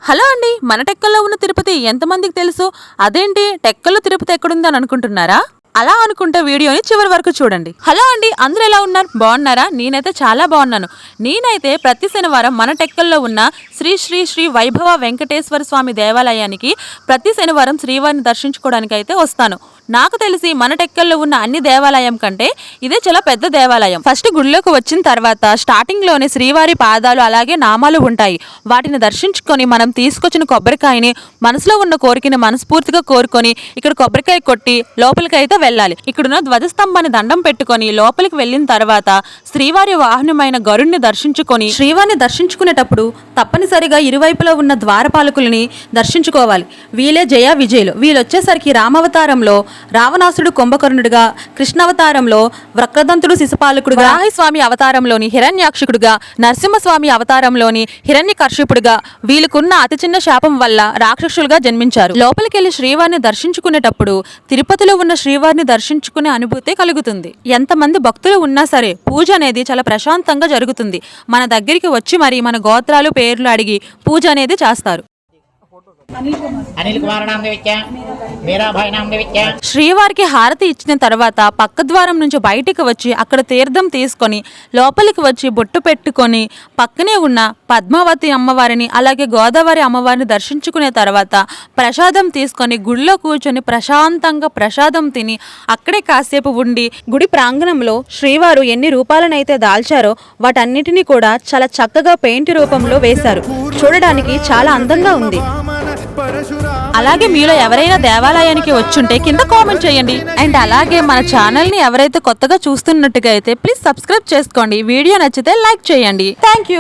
Hello అండి, మన టెక్కల్లో ఉన్న తిరుపతి ఎంతమందికి తెలుసు? అదేంటి టెక్కల్లో తిరుపతి ఎక్కడుందని అనుకుంటున్నారా? అలా అనుకుంటే వీడియోని చివరి వరకు చూడండి. హలో అండి, అందరూ ఎలా ఉన్నారు? బాగున్నారా? నేనైతే చాలా బాగున్నాను. నేనైతే ప్రతి శనివారం మన టెక్కల్లో ఉన్న శ్రీ శ్రీ శ్రీ వైభవ వెంకటేశ్వర స్వామి దేవాలయానికి ప్రతి శనివారం శ్రీవారిని దర్శించుకోవడానికి అయితే వస్తాను. నాకు తెలిసి మన టెక్కల్లో ఉన్న అన్ని దేవాలయం కంటే ఇదే చాలా పెద్ద దేవాలయం. ఫస్ట్ గుడిలోకి వచ్చిన తర్వాత స్టార్టింగ్ లోనే శ్రీవారి పాదాలు అలాగే నామాలు ఉంటాయి. వాటిని దర్శించుకొని మనం తీసుకొచ్చిన కొబ్బరికాయని మనసులో ఉన్న కోరికని మనస్ఫూర్తిగా కోరుకొని ఇక్కడ కొబ్బరికాయ కొట్టి లోపలికైతే వెళ్ళాలి. ఇక్కడున్న ధ్వజస్తంభాన్ని దండం పెట్టుకొని లోపలికి వెళ్ళిన తర్వాత శ్రీవారి వాహనమైన గరుణ్ణి దర్శించుకొని శ్రీవారిని దర్శించుకునేటప్పుడు తప్పనిసరిగా ఇరువైపులో ఉన్న ద్వారపాలకుల్ని దర్శించుకోవాలి. వీలే జయ విజయులు. వీళ్ళొచ్చేసరికి రామావతారంలో రావణాసుడు కుంభకర్ణుడిగా, కృష్ణావతారంలో వక్రదంతుడు శిశుపాలకుడుగా, స్వామి అవతారంలోని హిరణ్యాక్షకుడుగా, నరసింహస్వామి అవతారంలోని హిరణ్యకర్షిపుడుగా వీళ్ళకున్న అతి చిన్న శాపం వల్ల రాక్షసులుగా జన్మించారు. లోపలికెళ్లి శ్రీవారిని దర్శించుకునేటప్పుడు తిరుపతిలో ఉన్న శ్రీవారిని దర్శించుకునే అనుభూతి కలుగుతుంది. ఎంతమంది భక్తులు ఉన్నా సరే పూజ అనేది చాలా ప్రశాంతంగా జరుగుతుంది. మన దగ్గరికి వచ్చి మరి మన గోత్రాలు పేర్లు అడిగి పూజ అనేది చేస్తారు. శ్రీవారికి హారతి ఇచ్చిన తర్వాత పక్క ద్వారం నుంచి బయటికి వచ్చి అక్కడ తీర్థం తీసుకొని లోపలికి వచ్చి బొట్టు పెట్టుకొని పక్కనే ఉన్న పద్మావతి అమ్మవారిని అలాగే గోదావరి అమ్మవారిని దర్శించుకునే తర్వాత ప్రసాదం తీసుకొని గుడిలో కూర్చొని ప్రశాంతంగా ప్రసాదం తిని అక్కడే కాసేపు ఉండి గుడి ప్రాంగణంలో శ్రీవారు ఎన్ని రూపాలనైతే దాల్చారో వాటన్నిటినీ కూడా చాలా చక్కగా పెయింట్ రూపంలో వేశారు. చూడడానికి చాలా అందంగా ఉంది. అలాగే మీలో ఎవరైనా దేవాలయానికి వచ్చుంటే కింద కామెంట్ చేయండి. అండ్ అలాగే మన ఛానల్ ని ఎవరైతే కొత్తగా చూస్తున్నట్టుగా అయితే ప్లీజ్ సబ్స్క్రైబ్ చేసుకోండి. వీడియో నచ్చితే లైక్ చేయండి. Thank you.